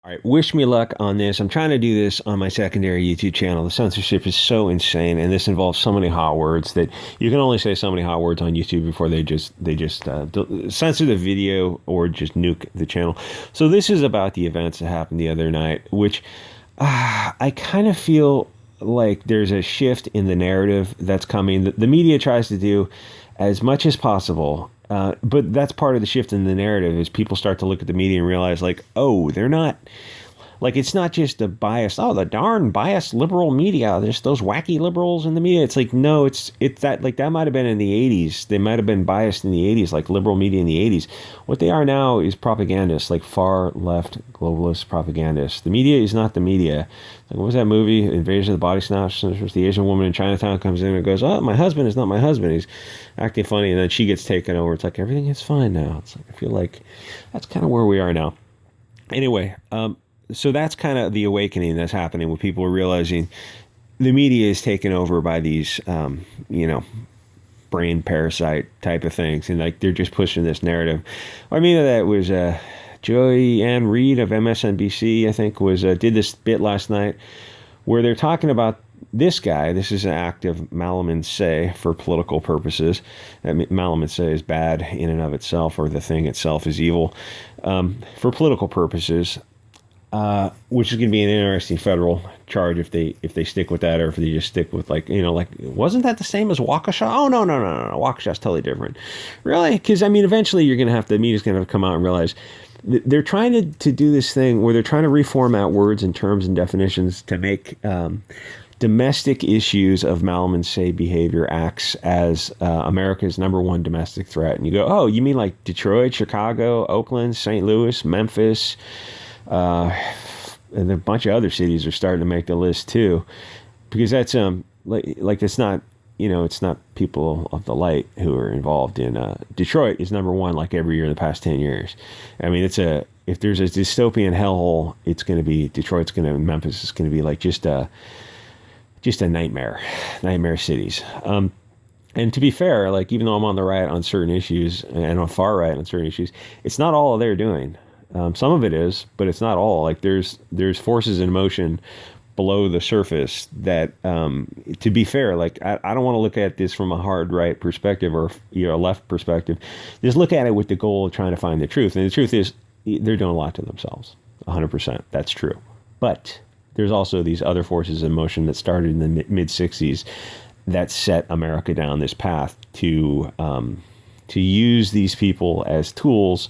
All right, wish me luck on this. I'm trying to do this on my secondary YouTube channel. The censorship is so insane, and this involves so many hot words that you can only say so many hot words on YouTube before they just censor the video or just nuke the channel. So this is about the events that happened the other night, which I kind of feel like there's a shift in the narrative that's coming. The media tries to do as much as possible. But that's part of the shift in the narrative is people start to look at the media and realize like, oh, they're not like, it's not just a biased, oh, the darn biased liberal media, there's those wacky liberals in the media. It's like, no, it's that, like, that might have been in the 80s. They might have been biased in the 80s, like liberal media in the 80s. What they are now is propagandists, like far left globalist propagandists. The media is not the media. Like, what was that movie, Invasion of the Body Snatchers? The Asian woman in Chinatown comes in and goes, oh, my husband is not my husband. He's acting funny. And then she gets taken over. It's like, everything is fine now. It's like, I feel like that's kind of where we are now. Anyway, so that's kind of the awakening that's happening with people realizing the media is taken over by these, brain parasite type of things. And like, they're just pushing this narrative. I mean, that was Joy Ann Reid of MSNBC, I think, did this bit last night where they're talking about this guy. This is an act of malum for political purposes. Malum is bad in and of itself, or the thing itself is evil. For political purposes, which is going to be an interesting federal charge if they stick with that, or if they just stick with like wasn't that the same as Waukesha? Oh no, Waukesha's totally different. Really? Because I mean, eventually the media's going to come out and realize they're trying to do this thing where they're trying to reformat words and terms and definitions to make domestic issues of malum behavior acts as America's number one domestic threat. And you go, oh, you mean like Detroit, Chicago, Oakland, St. Louis, Memphis? And a bunch of other cities are starting to make the list too, because that's like it's not it's not people of the light who are involved in Detroit is number one like every year in the past 10 years. I mean, if there's a dystopian hellhole, it's going to be Memphis is going to be like just a nightmare cities. And to be fair, like, even though I'm on the right on certain issues and on far right on certain issues, it's not all they're doing. Some of it is, but it's not all. Like, there's forces in motion below the surface that, to be fair, like, I don't want to look at this from a hard right perspective or a left perspective. Just look at it with the goal of trying to find the truth. And the truth is, they're doing a lot to themselves. 100%. That's true. But there's also these other forces in motion that started in the mid 60s that set America down this path to use these people as tools.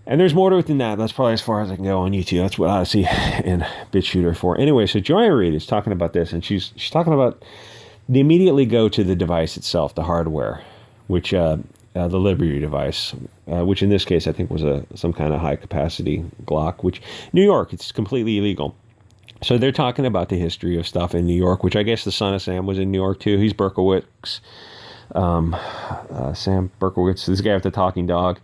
And there's more to it than that. That's probably as far as I can go on YouTube. That's what Odyssey and Bit Chute are for. Anyway, so Joy Reid is talking about this, and she's talking about they immediately go to the device itself, the hardware, which the Liberty device, which in this case I think was some kind of high capacity Glock, which New York, it's completely illegal. So they're talking about the history of stuff in New York, which I guess the son of Sam was in New York too. He's Berkowitz, Sam Berkowitz, this guy with the talking dog.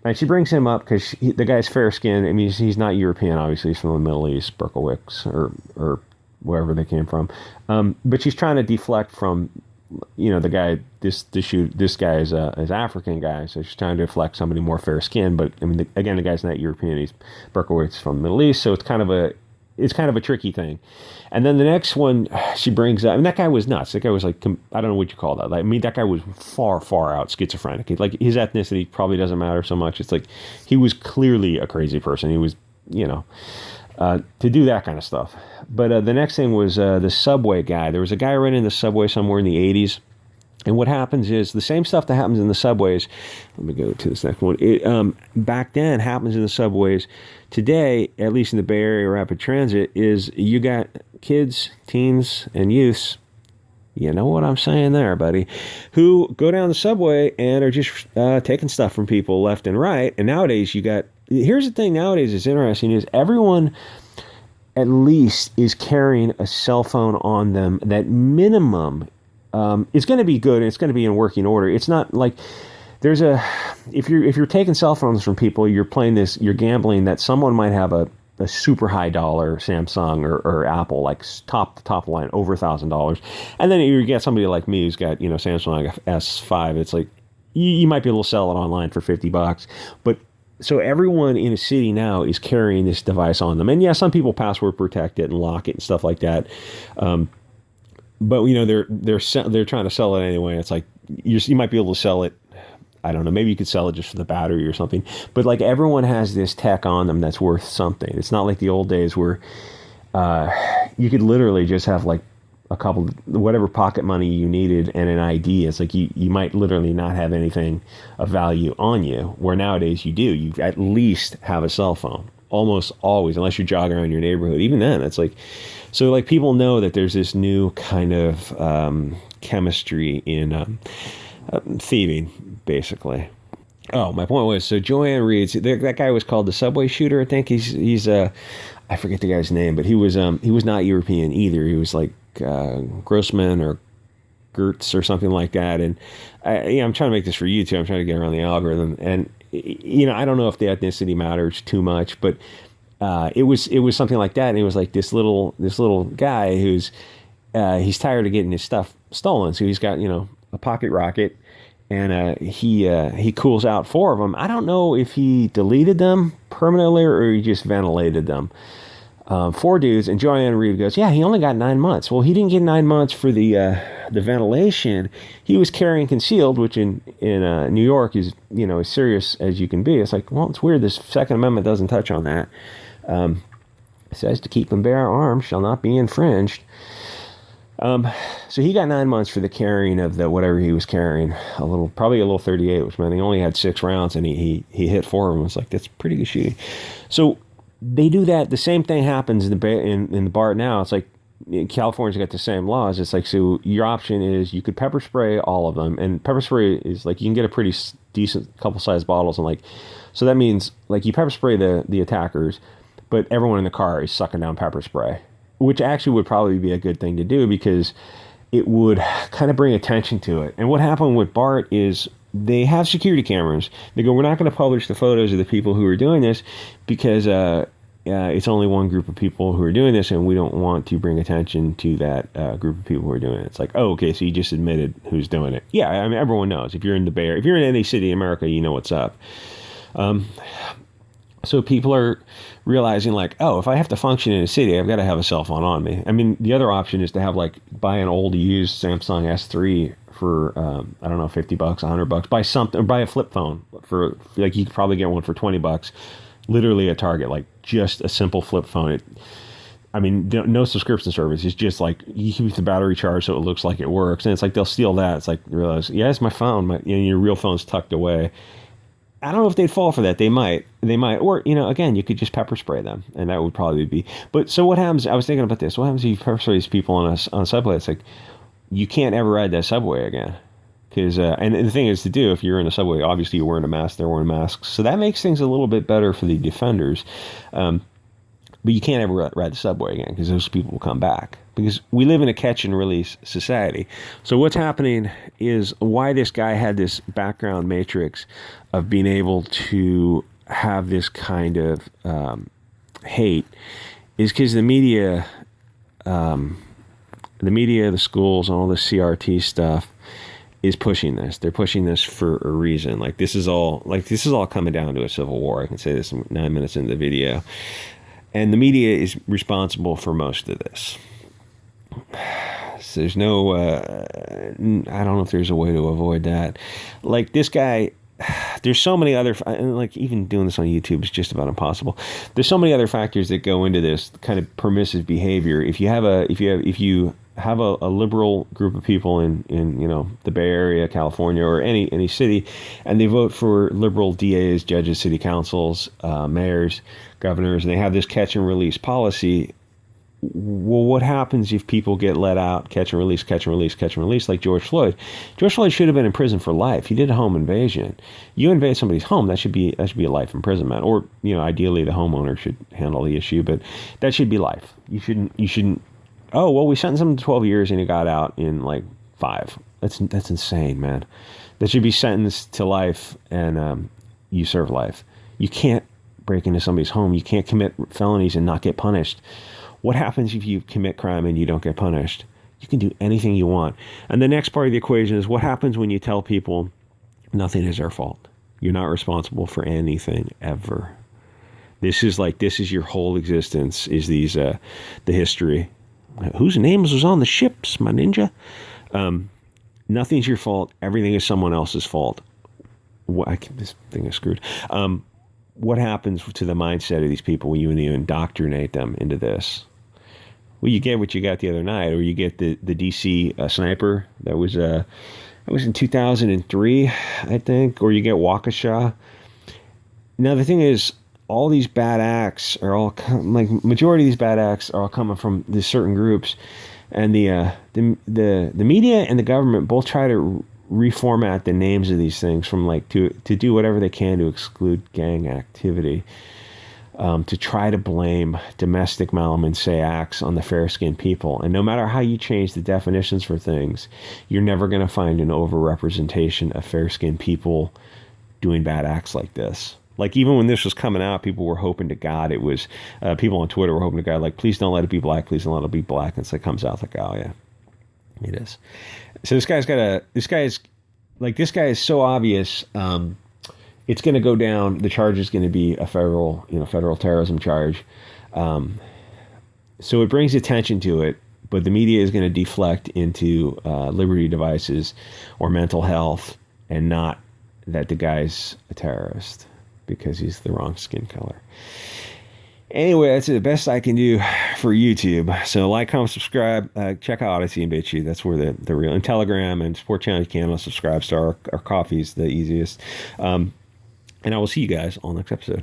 And she brings him up because the guy's fair skinned. I mean, he's not European, obviously. He's from the Middle East, Berkowitz, or wherever they came from. But she's trying to deflect from, the guy. This guy is an African guy, so she's trying to deflect somebody more fair skinned. But I mean, again, the guy's not European. He's Berkowitz from the Middle East, so it's kind of a tricky thing. And then the next one she brings up, and that guy was nuts. That guy was like, I don't know what you call that. Like, I mean, that guy was far, far out schizophrenic. Like, his ethnicity probably doesn't matter so much. It's like, he was clearly a crazy person. He was, to do that kind of stuff. But the next thing was the subway guy. There was a guy running the subway somewhere in the 80s. And what happens is the same stuff that happens in the subways. Let me go to this next one. Back then happens in the subways. Today, at least in the Bay Area rapid transit, is you got kids, teens, and youths. You know what I'm saying there, buddy? Who go down the subway and are just taking stuff from people left and right. And nowadays here's the thing nowadays is interesting is everyone at least is carrying a cell phone on them that minimum it's going to be good and it's going to be in working order. It's not like if you're taking cell phones from people, you're gambling that someone might have a super high dollar Samsung or Apple, like top line, over $1,000. And then you get somebody like me who's got, Samsung S5. It's like, you might be able to sell it online for $50, but so everyone in a city now is carrying this device on them. And yeah, some people password protect it and lock it and stuff like that. But you know, they're trying to sell it anyway. It's like you might be able to sell it. I don't know. Maybe you could sell it just for the battery or something. But like everyone has this tech on them that's worth something. It's not like the old days where you could literally just have like a couple, whatever pocket money you needed and an ID. It's like you might literally not have anything of value on you, where nowadays you do. You at least have a cell phone, almost always, unless you're jogging around your neighborhood. Even then, it's like, so like people know that there's this new kind of chemistry in thieving, basically. Oh, my point was, so Joanne Reed's, that guy was called the Subway Shooter, I think. He's I forget the guy's name, but he was not European either. He was like Grossman or Gertz or something like that. And I'm trying to make this for YouTube. I'm trying to get around the algorithm. And you know, I don't know if the ethnicity matters too much, but it was something like that. And it was like this little guy who's he's tired of getting his stuff stolen, so he's got, you know, a pocket rocket, and he cools out 4 of them. I don't know if he deleted them permanently or he just ventilated them. 4 dudes, and Joanne Reed goes, yeah, he only got 9 months. Well, he didn't get 9 months for the ventilation. He was carrying concealed, which in New York is, you know, as serious as you can be. It's like, well, it's weird. This Second Amendment doesn't touch on that. It says to keep and bear arms shall not be infringed. So he got 9 months for the carrying of the whatever he was carrying, probably a little 38, which meant he only had 6 rounds, and he hit 4 of them. It's like, that's pretty good shooting. So they do that. The same thing happens in the bar now. It's like California's got the same laws. It's like, so your option is you could pepper spray all of them, and pepper spray is like you can get a pretty decent couple size bottles, and like, so that means like you pepper spray the attackers, but everyone in the car is sucking down pepper spray, which actually would probably be a good thing to do because it would kind of bring attention to it. And what happened with BART is they have security cameras. They go, we're not going to publish the photos of the people who are doing this because it's only one group of people who are doing this, and we don't want to bring attention to that group of people who are doing it. It's like, oh, okay, so you just admitted who's doing it. Yeah, I mean, everyone knows. If you're in the Bay Area, if you're in any city in America, you know what's up. So people are realizing like, oh, if I have to function in a city, I've got to have a cell phone on me. I mean, the other option is to have like buy an old used Samsung S3 for I don't know, $50, $100. Buy something, or buy a flip phone for like, you could probably get one for $20. Literally at Target, like just a simple flip phone. I mean, no subscription service. It's just like you keep the battery charged so it looks like it works. And it's like they'll steal that. It's like, realize, yeah, it's my phone. Your real phone's tucked away. I don't know if they'd fall for that. They might, or, you know, again, you could just pepper spray them, and that would probably be. But so what happens? I was thinking about this. What happens if you pepper spray these people on a subway? It's like you can't ever ride that subway again, because and the thing is to do if you're in a subway, obviously you're wearing a mask, they're wearing masks, so that makes things a little bit better for the defenders. But you can't ever ride the subway again because those people will come back. Because we live in a catch and release society. So what's happening is why this guy had this background matrix of being able to have this kind of hate is because the media, the schools, and all the CRT stuff is pushing this. They're pushing this for a reason. Like this is all coming down to a civil war. I can say this 9 minutes into the video. And the media is responsible for most of this. So there's no, I don't know if there's a way to avoid that. Like this guy, there's so many other, and like even doing this on YouTube is just about impossible. There's so many other factors that go into this kind of permissive behavior. If you have a liberal group of people in you know, the Bay Area, California, or any city, and they vote for liberal DAs, judges, city councils, mayors, governors, and they have this catch and release policy. Well, what happens if people get let out, catch and release, like George Floyd? George Floyd should have been in prison for life. He did a home invasion. You invade somebody's home, that should be a life imprisonment. Or, you know, ideally the homeowner should handle the issue, but that should be life. You shouldn't. Oh, well, we sentenced him to 12 years and he got out in like 5. That's insane, man. That should be sentenced to life, and you serve life. You can't break into somebody's home. You can't commit felonies and not get punished. What happens if you commit crime and you don't get punished? You can do anything you want. And the next part of the equation is what happens when you tell people nothing is their fault. You're not responsible for anything ever. This is your whole existence, is the history. Whose names was on the ships, my ninja? Nothing's your fault. Everything is someone else's fault. This thing is screwed. What happens to the mindset of these people when you indoctrinate them into this? Well, you get what you got the other night, or you get the DC sniper that was in 2003, I think, or you get Waukesha. Now the thing is, all these bad acts are all majority of these bad acts are all coming from these certain groups, and the media and the government both try to reformat the names of these things from to do whatever they can to exclude gang activity, to try to blame domestic say acts on the fair-skinned people. And no matter how you change the definitions for things, you're never going to find an overrepresentation of fair-skinned people doing bad acts like this. Even when this was coming out, people were hoping to God it was, people on Twitter were hoping to God, please don't let it be black, please don't let it be black. And so it comes out oh yeah, it is. So this guy is so obvious. It's going to go down. The charge is going to be a federal terrorism charge. So it brings attention to it, but the media is going to deflect into liberty devices or mental health, and not that the guy's a terrorist because he's the wrong skin color. Anyway, that's the best I can do for YouTube. So like, comment, subscribe. Check out Odyssey and Bit Chute. That's where the real, and Telegram and support channel you can. Subscribe to our coffee's the easiest. And I will see you guys on the next episode.